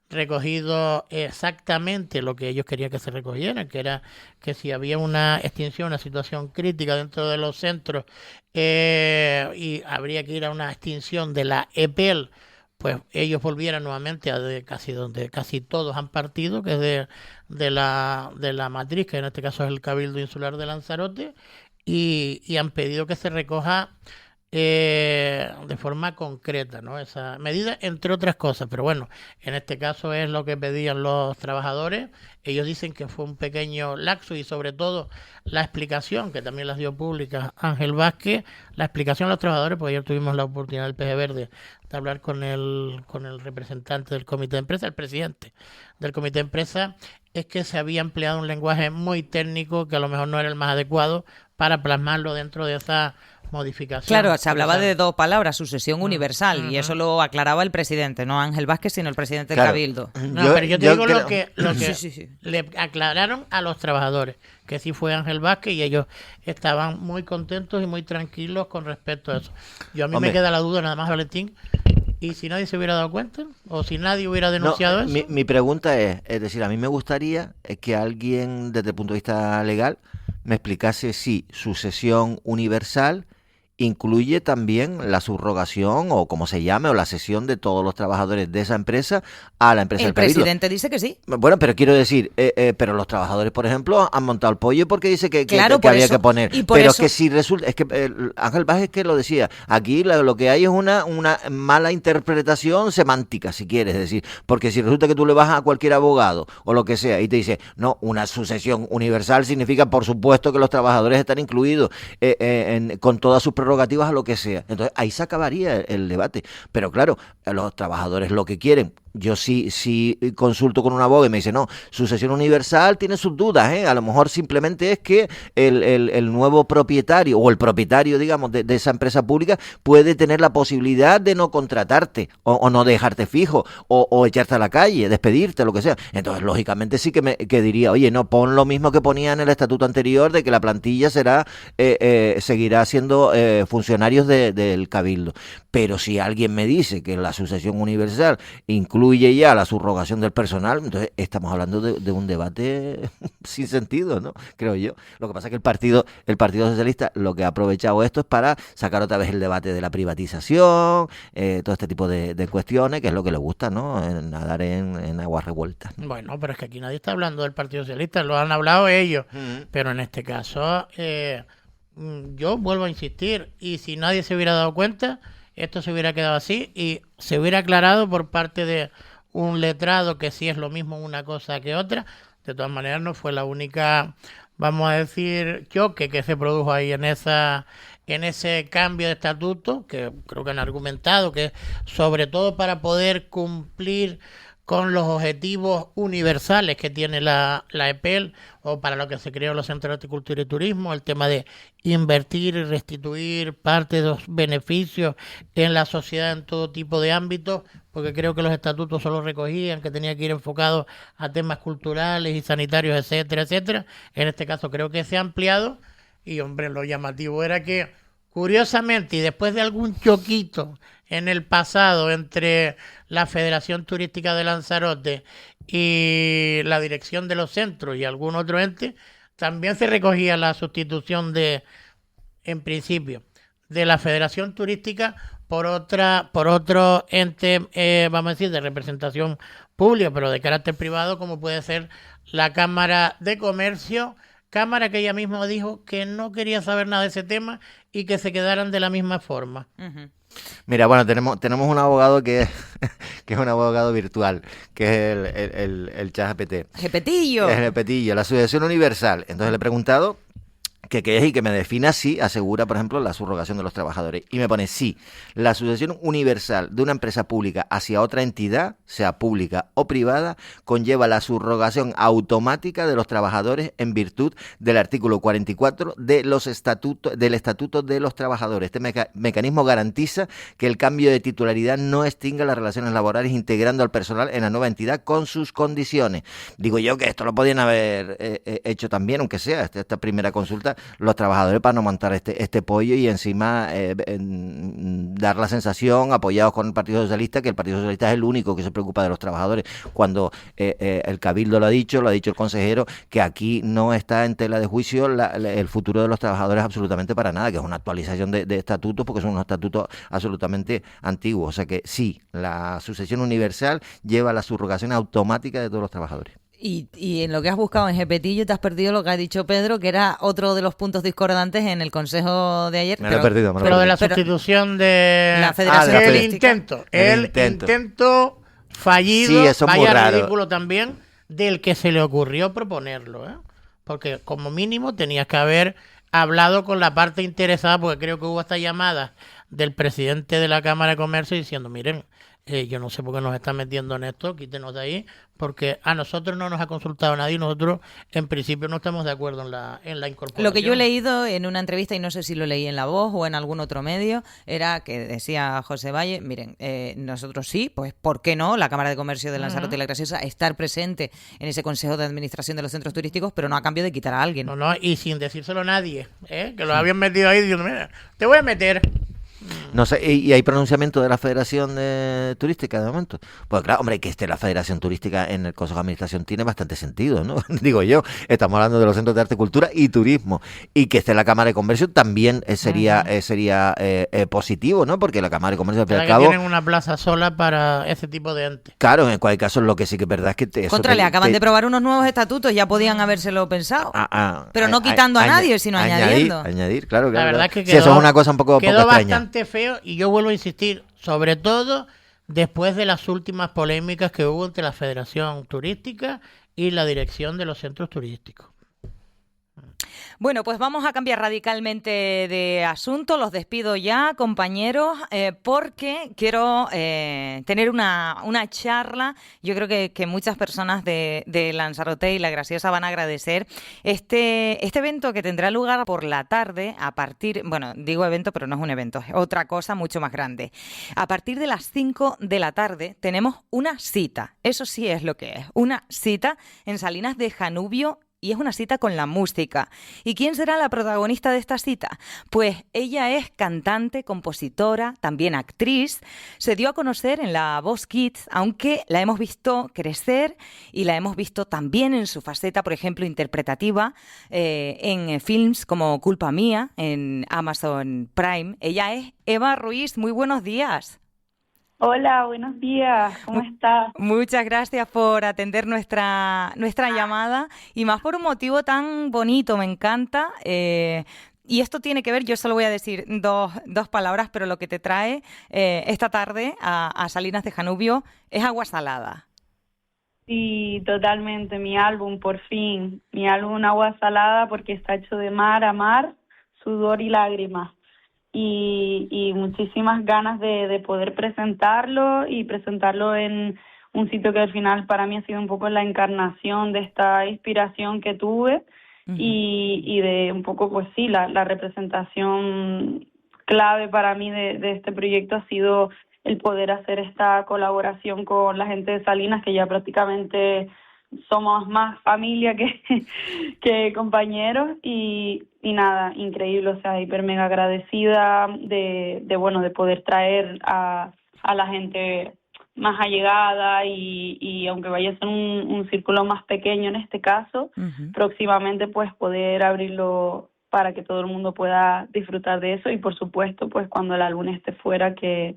recogido exactamente lo que ellos querían que se recogieran, que era que si había una extinción, una situación crítica dentro de los centros y habría que ir a una extinción de la EPEL, pues ellos volvieran nuevamente a donde casi todos han partido, que es de la matriz, que en este caso es el Cabildo Insular de Lanzarote, y han pedido que se recoja de forma concreta, ¿no? Esa medida, entre otras cosas, pero bueno, en este caso es lo que pedían los trabajadores. Ellos dicen que fue un pequeño lapsus y sobre todo la explicación, que también las dio pública Ángel Vázquez, la explicación a los trabajadores, porque ayer tuvimos la oportunidad del PG Verde de hablar con el representante del comité de empresa, el presidente del comité de empresa, es que se había empleado un lenguaje muy técnico que a lo mejor no era el más adecuado para plasmarlo dentro de esa modificación. Claro, se hablaba de dos palabras, sucesión universal, y eso lo aclaraba el presidente, no Ángel Vázquez, sino el presidente del Cabildo. No, pero yo te digo creo... lo que sí. Le aclararon a los trabajadores, que sí fue Ángel Vázquez, y ellos estaban muy contentos y muy tranquilos con respecto a eso. Yo a mí me queda la duda nada más, Valentín, ¿y si nadie se hubiera dado cuenta? ¿O si nadie hubiera denunciado eso? Mi pregunta es decir, a mí me gustaría que alguien, desde el punto de vista legal, me explicase si sucesión universal incluye también la subrogación o como se llame o la cesión de todos los trabajadores de esa empresa a la empresa del Cabildo. El presidente dice que sí. Bueno, pero quiero decir, pero los trabajadores, por ejemplo, han montado el pollo porque dice que había que poner. Pero es que si resulta, es que Ángel Vázquez que lo decía, aquí lo que hay es una mala interpretación semántica, si quieres, es decir, porque si resulta que tú le vas a cualquier abogado o lo que sea y te dice, no, una sucesión universal significa, por supuesto, que los trabajadores están incluidos con todas sus prerrogativas a lo que sea. Entonces ahí se acabaría el debate. Pero claro, los trabajadores lo que quieren, yo sí consulto con un abogado y me dice, no, sucesión universal tiene sus dudas, a lo mejor simplemente es que el nuevo propietario o el propietario, digamos, de esa empresa pública puede tener la posibilidad de no contratarte o no dejarte fijo o echarte a la calle, despedirte, lo que sea. Entonces, lógicamente sí que diría, oye, no, pon lo mismo que ponía en el estatuto anterior de que la plantilla seguirá siendo funcionarios del Cabildo. Pero si alguien me dice que la sucesión universal incluye ya la subrogación del personal, entonces estamos hablando de un debate sin sentido, ¿no? Creo yo. Lo que pasa es que el Partido Socialista lo que ha aprovechado esto es para sacar otra vez el debate de la privatización, todo este tipo de cuestiones, que es lo que le gusta, ¿no? Nadar en aguas revueltas. Bueno, pero es que aquí nadie está hablando del Partido Socialista, lo han hablado ellos, pero en este caso yo vuelvo a insistir, y si nadie se hubiera dado cuenta, esto se hubiera quedado así y se hubiera aclarado por parte de un letrado que sí es lo mismo una cosa que otra. De todas maneras, no fue la única, vamos a decir, choque que se produjo ahí en ese cambio de estatuto, que creo que han argumentado que sobre todo para poder cumplir con los objetivos universales que tiene la EPEL, o para lo que se creó los centros de arte, cultura y turismo, el tema de invertir y restituir parte de los beneficios en la sociedad en todo tipo de ámbitos, porque creo que los estatutos solo recogían que tenía que ir enfocado a temas culturales y sanitarios, etcétera, etcétera. En este caso creo que se ha ampliado y, hombre, lo llamativo era que, curiosamente, y después de algún choquito en el pasado entre la Federación Turística de Lanzarote y la dirección de los centros y algún otro ente, también se recogía la sustitución en principio, de la Federación Turística por otro ente, vamos a decir, de representación pública, pero de carácter privado, como puede ser la Cámara de Comercio, Cámara que ella misma dijo que no quería saber nada de ese tema y que se quedaran de la misma forma. Uh-huh. Mira, bueno, tenemos un abogado que es un abogado virtual, que es el ChatGPT. Gepetillo. El Gepetillo, la Asociación Universal. Entonces le he preguntado que qué es y que me defina si asegura, por ejemplo, la subrogación de los trabajadores. Y me pone sí, la asociación universal de una empresa pública hacia otra entidad, sea pública o privada, conlleva la subrogación automática de los trabajadores en virtud del artículo 44 de los del Estatuto de los Trabajadores. Este mecanismo garantiza que el cambio de titularidad no extinga las relaciones laborales, integrando al personal en la nueva entidad con sus condiciones. Digo yo que esto lo podían haber hecho también, aunque sea esta primera consulta, los trabajadores, para no montar este pollo y encima dar la sensación, apoyados con el Partido Socialista, que el Partido Socialista es el único que se preocupa de los trabajadores, cuando el Cabildo lo ha dicho el consejero, que aquí no está en tela de juicio el futuro de los trabajadores absolutamente para nada, que es una actualización de estatutos, porque son unos estatutos absolutamente antiguos. O sea que sí, la sucesión universal lleva a la subrogación automática de todos los trabajadores. Y en lo que has buscado en Gepetillo te has perdido lo que ha dicho Pedro, que era otro de los puntos discordantes en el consejo de ayer. Me lo he perdido. Pero de la sustitución de la Federación el intento fallido, sí, eso es vaya muy raro. ridículo también, del que se le ocurrió proponerlo, ¿eh? Porque como mínimo tenías que haber hablado con la parte interesada, porque creo que hubo hasta llamadas del presidente de la Cámara de Comercio diciendo, miren, yo no sé por qué nos están metiendo en esto, quítenos de ahí, porque a nosotros no nos ha consultado nadie y nosotros en principio no estamos de acuerdo en la incorporación. Lo que yo he leído en una entrevista, y no sé si lo leí en La Voz o en algún otro medio, era que decía José Valle, miren, nosotros sí, pues ¿por qué no? La Cámara de Comercio de Lanzarote y La Graciosa, estar presente en ese Consejo de Administración de los Centros Turísticos, pero no a cambio de quitar a alguien. No, y sin decírselo a nadie, que lo habían metido ahí diciendo, mira, te voy a meter. No sé, ¿y hay pronunciamiento de la Federación Turística de momento? Pues claro, hombre, que esté la Federación Turística en el Consejo de Administración tiene bastante sentido, ¿no? Digo yo, estamos hablando de los centros de arte, cultura y turismo, y que esté la Cámara de Comercio también sería positivo, ¿no? Porque la Cámara de Comercio, al fin y al cabo, tienen una plaza sola para ese tipo de entes. Claro, en cualquier caso, lo que sí que es verdad es que le acaban de probar unos nuevos estatutos, ya podían habérselo pensado, pero no quitando a nadie, sino añadiendo. Añadir, claro. La verdad es que quedó, sí, eso es una cosa un poco extraña. Bastante feo, y yo vuelvo a insistir, sobre todo después de las últimas polémicas que hubo entre la Federación Turística y la dirección de los centros turísticos. Bueno, pues vamos a cambiar radicalmente de asunto. Los despido ya, compañeros, porque quiero tener una charla. Yo creo que muchas personas de Lanzarote y La Graciosa van a agradecer este evento que tendrá lugar por la tarde a partir, bueno, digo evento, pero no es un evento, es otra cosa mucho más grande. A partir de las 5 de la tarde tenemos una cita, eso sí es lo que es, una cita en Salinas de Janubio. Y es una cita con la música. ¿Y quién será la protagonista de esta cita? Pues ella es cantante, compositora, también actriz. Se dio a conocer en La Voz Kids, aunque la hemos visto crecer y la hemos visto también en su faceta, por ejemplo, interpretativa, en films como Culpa Mía, en Amazon Prime. Ella es Eva Ruiz. Muy buenos días. Hola, buenos días, ¿cómo estás? Muchas gracias por atender nuestra llamada y más por un motivo tan bonito, me encanta. Y esto tiene que ver, yo solo voy a decir dos palabras, pero lo que te trae esta tarde a Salinas de Janubio es agua salada. Sí, totalmente, mi álbum, por fin, mi álbum Agua Salada, porque está hecho de mar a mar, sudor y lágrimas. Y muchísimas ganas de poder presentarlo y presentarlo en un sitio que al final para mí ha sido un poco la encarnación de esta inspiración que tuve y de un poco, pues sí, la representación clave para mí de este proyecto ha sido el poder hacer esta colaboración con la gente de Salinas, que ya prácticamente somos más familia que compañeros y nada, increíble, o sea, hiper mega agradecida de poder traer a la gente más allegada y aunque vaya a ser un círculo más pequeño en este caso, próximamente pues poder abrirlo para que todo el mundo pueda disfrutar de eso y por supuesto pues cuando el álbum esté fuera que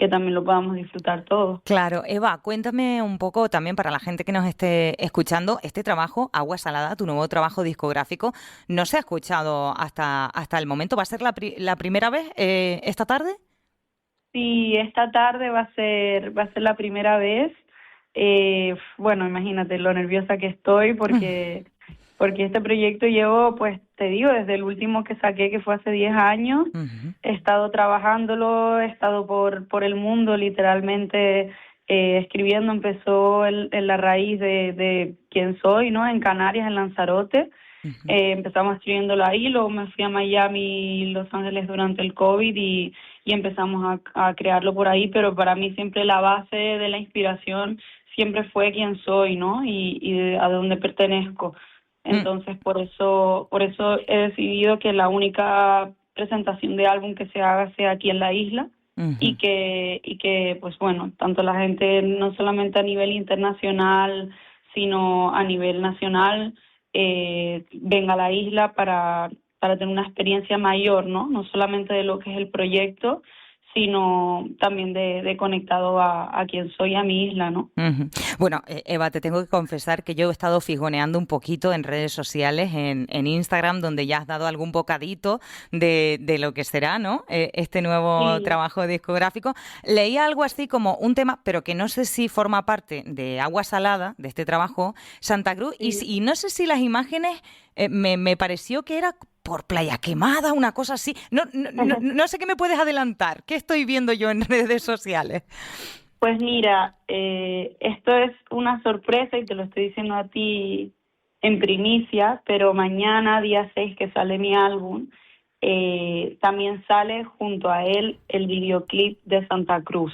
también lo podamos disfrutar todos. Claro, Eva, cuéntame un poco también para la gente que nos esté escuchando, este trabajo, Agua Salada, tu nuevo trabajo discográfico, no se ha escuchado hasta el momento. ¿Va a ser la primera vez esta tarde? Sí, esta tarde va a ser la primera vez. Bueno, imagínate lo nerviosa que estoy porque este proyecto llevo, pues te digo, desde el último que saqué, que fue hace 10 años, he estado trabajándolo, he estado por el mundo literalmente escribiendo. Empezó en la raíz de quién soy, ¿no? En Canarias, en Lanzarote. Empezamos escribiéndolo ahí, luego me fui a Miami y Los Ángeles durante el COVID y empezamos a crearlo por ahí, pero para mí siempre la base de la inspiración siempre fue quién soy, ¿no? Y a dónde pertenezco. Entonces por eso he decidido que la única presentación de álbum que se haga sea aquí en la isla. Y que pues bueno, tanto la gente no solamente a nivel internacional sino a nivel nacional venga a la isla para tener una experiencia mayor, ¿no? No solamente de lo que es el proyecto, sino también de conectado a quien soy, a mi isla, ¿no? Bueno, Eva, te tengo que confesar que yo he estado figoneando un poquito en redes sociales, en Instagram, donde ya has dado algún bocadito de lo que será, ¿no? Este nuevo trabajo discográfico. Leí algo así como un tema, pero que no sé si forma parte de Agua Salada, de este trabajo, Santa Cruz, y no sé si las imágenes me pareció que era por Playa Quemada, una cosa así. No sé qué me puedes adelantar. ¿Qué estoy viendo yo en redes sociales? Pues mira, esto es una sorpresa y te lo estoy diciendo a ti en primicia, pero mañana, día 6, que sale mi álbum, también sale junto a él el videoclip de Santa Cruz.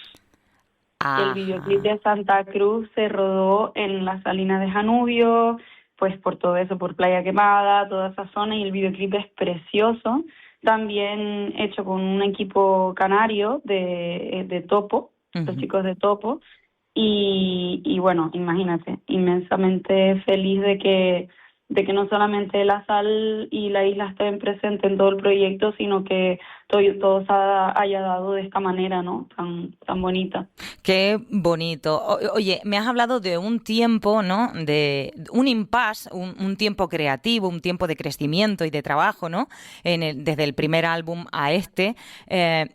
El videoclip de Santa Cruz se rodó en las Salinas de Janubio, pues por todo eso, por Playa Quemada, toda esa zona, y el videoclip es precioso, también hecho con un equipo canario de Topo, los chicos de Topo, y bueno, imagínate, inmensamente feliz de que no solamente la sal y la isla estén presentes en todo el proyecto, sino que todo se haya dado de esta manera, ¿no? Tan bonita. Qué bonito. Oye, me has hablado de un tiempo, ¿no? De un impasse, un tiempo creativo, un tiempo de crecimiento y de trabajo, ¿no? Desde el primer álbum a este.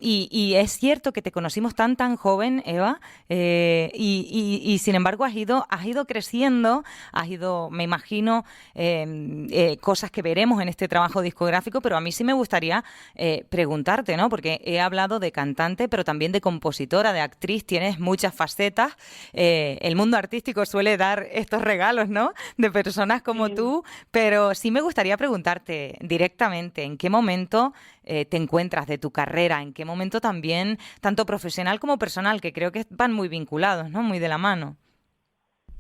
Y es cierto que te conocimos tan joven, Eva, y sin embargo has ido creciendo, me imagino, cosas que veremos en este trabajo discográfico, pero a mí sí me gustaría preguntarte, ¿no? Porque he hablado de cantante, pero también de compositora, de actriz, tienes muchas facetas. El mundo artístico suele dar estos regalos, ¿no? De personas como tú, pero sí me gustaría preguntarte directamente, ¿en qué momento te encuentras de tu carrera? ¿En qué momento también, tanto profesional como personal, que creo que van muy vinculados, ¿no? Muy de la mano.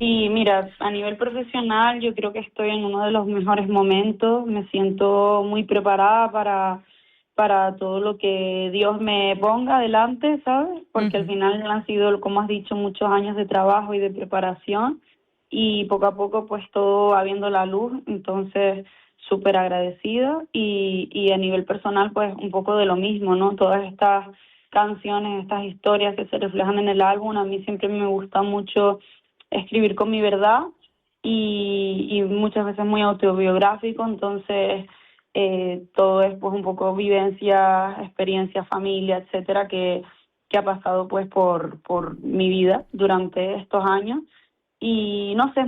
Sí, mira, a nivel profesional yo creo que estoy en uno de los mejores momentos, me siento muy preparada para todo lo que Dios me ponga adelante, ¿sabes? Porque al final han sido, como has dicho, muchos años de trabajo y de preparación y poco a poco pues todo va viendo la luz, entonces súper agradecida y a nivel personal pues un poco de lo mismo, ¿no? Todas estas canciones, estas historias que se reflejan en el álbum, a mí siempre me gusta mucho escribir con mi verdad y muchas veces muy autobiográfico, entonces todo es pues un poco vivencia, experiencia, familia, etcétera, que ha pasado pues por mi vida durante estos años y no sé,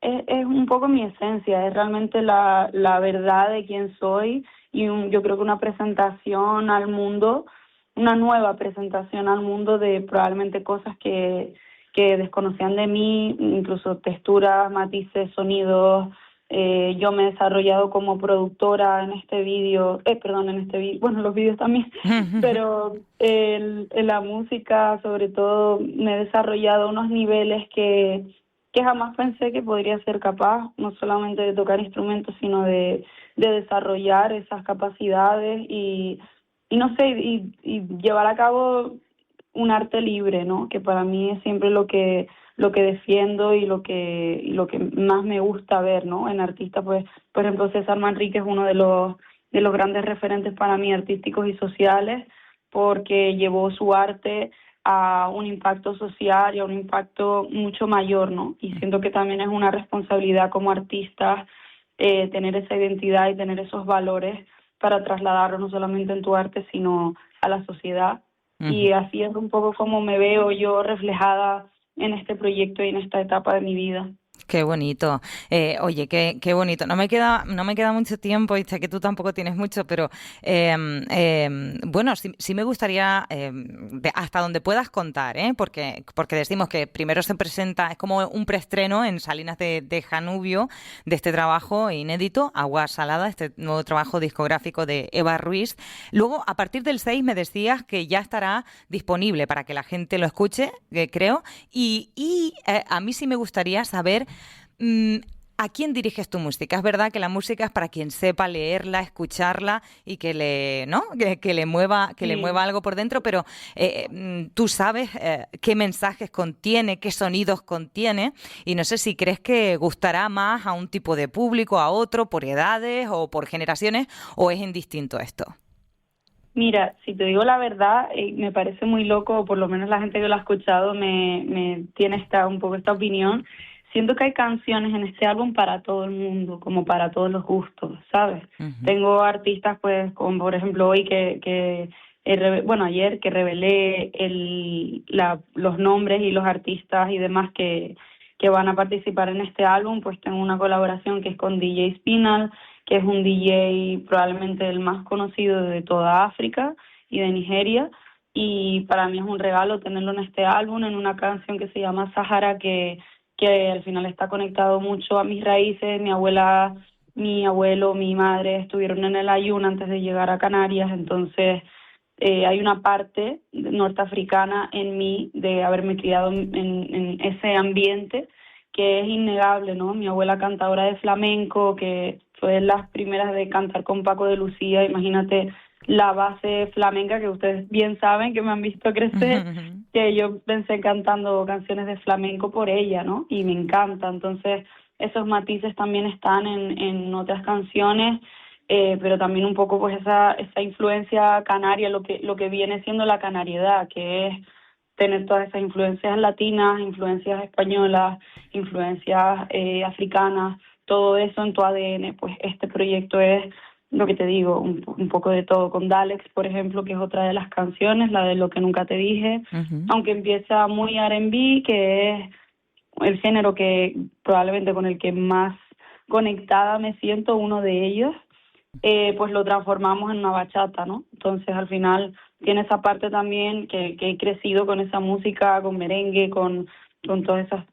es un poco mi esencia, es realmente la verdad de quién soy y yo creo que una presentación al mundo, una nueva presentación al mundo de probablemente cosas que desconocían de mí, incluso texturas, matices, sonidos. Yo me he desarrollado como productora en este vídeo, bueno, los vídeos también, pero en la música sobre todo me he desarrollado unos niveles que jamás pensé que podría ser capaz, no solamente de tocar instrumentos, sino de desarrollar esas capacidades y no sé, y llevar a cabo un arte libre, ¿no? Que para mí es siempre lo que defiendo y lo que más me gusta ver, ¿no? En artistas, pues, por ejemplo, César Manrique es uno de los de los grandes referentes para mí artísticos y sociales, porque llevó su arte a un impacto social y a un impacto mucho mayor, ¿no? Y siento que también es una responsabilidad como artistas tener esa identidad y tener esos valores para trasladarlo no solamente en tu arte, sino a la sociedad. Uh-huh. Y así es un poco como me veo yo reflejada en este proyecto y en esta etapa de mi vida. Qué bonito. Oye, qué bonito. No me queda mucho tiempo, y sé que tú tampoco tienes mucho, pero bueno, sí me gustaría, hasta donde puedas contar, porque decimos que primero se presenta, es como un preestreno en Salinas de Janubio de este trabajo inédito, Agua Salada, este nuevo trabajo discográfico de Eva Ruiz. Luego, a partir del 6 me decías que ya estará disponible para que la gente lo escuche, creo, y a mí sí me gustaría saber ¿a quién diriges tu música? Es verdad que la música es para quien sepa leerla, escucharla y que le mueva algo por dentro, pero tú sabes qué mensajes contiene, qué sonidos contiene, y no sé si crees que gustará más a un tipo de público, a otro, por edades o por generaciones, o es indistinto esto. Mira, si te digo la verdad, me parece muy loco, o por lo menos la gente que lo ha escuchado me tiene un poco esta opinión. Siento que hay canciones en este álbum para todo el mundo, como para todos los gustos, ¿sabes? Uh-huh. Tengo artistas, pues, como por ejemplo hoy ayer que revelé los nombres y los artistas y demás que van a participar en este álbum, pues tengo una colaboración que es con DJ Spinal, que es un DJ probablemente el más conocido de toda África y de Nigeria, y para mí es un regalo tenerlo en este álbum, en una canción que se llama Sahara, que al final está conectado mucho a mis raíces. Mi abuela, mi abuelo, mi madre estuvieron en el ayuno antes de llegar a Canarias, entonces hay una parte norteafricana en mí de haberme criado en ese ambiente que es innegable, ¿no? Mi abuela cantadora de flamenco, que fue de las primeras de cantar con Paco de Lucía, imagínate la base flamenca que ustedes bien saben, que me han visto crecer, que yo pensé cantando canciones de flamenco por ella, ¿no? Y me encanta. Entonces, esos matices también están en otras canciones, pero también un poco pues esa influencia canaria, lo que viene siendo la canariedad, que es tener todas esas influencias latinas, influencias españolas, influencias africanas, todo eso en tu ADN. Pues este proyecto es lo que te digo, un poco de todo, con Dalex, por ejemplo, que es otra de las canciones, la de Lo que nunca te dije, uh-huh. Aunque empieza muy R&B, que es el género que probablemente con el que más conectada me siento, uno de ellos, pues lo transformamos en una bachata, ¿no? Entonces al final tiene esa parte también que he crecido con esa música, con merengue, con todas esas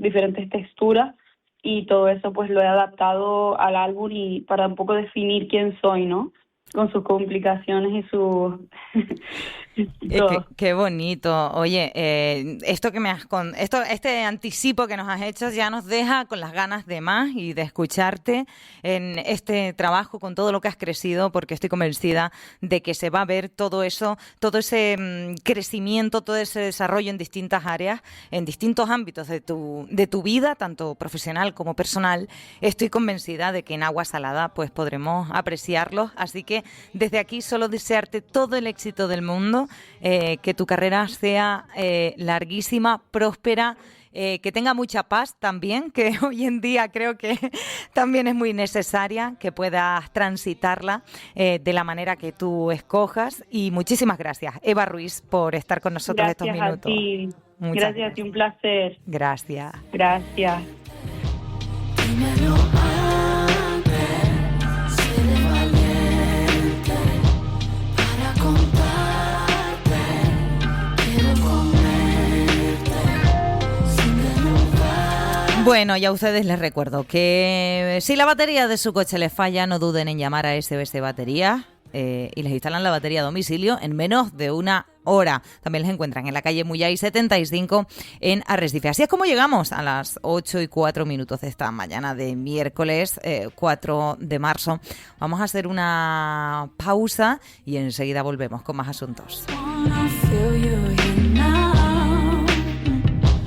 diferentes texturas, y todo eso pues lo he adaptado al álbum y para un poco definir quién soy, ¿no? Con sus complicaciones y sus... Qué bonito. Oye, este anticipo que nos has hecho ya nos deja con las ganas de más y de escucharte en este trabajo con todo lo que has crecido, porque estoy convencida de que se va a ver todo eso, todo ese crecimiento, todo ese desarrollo en distintas áreas, en distintos ámbitos de tu vida, tanto profesional como personal. Estoy convencida de que en Agua Salada pues podremos apreciarlos, así que desde aquí solo desearte todo el éxito del mundo, que tu carrera sea larguísima, próspera, que tenga mucha paz también, que hoy en día creo que también es muy necesaria, que puedas transitarla de la manera que tú escojas. Y muchísimas gracias, Eva Ruiz, por estar con nosotros estos minutos. Gracias a ti, un placer. Gracias. Gracias. Bueno, ya a ustedes les recuerdo que si la batería de su coche les falla, no duden en llamar a SOS Batería y les instalan la batería a domicilio en menos de una hora. También les encuentran en la calle Muyay 75 en Arrecife. Así es como llegamos a las 8:04 de esta mañana de miércoles 4 de marzo. Vamos a hacer una pausa y enseguida volvemos con más asuntos.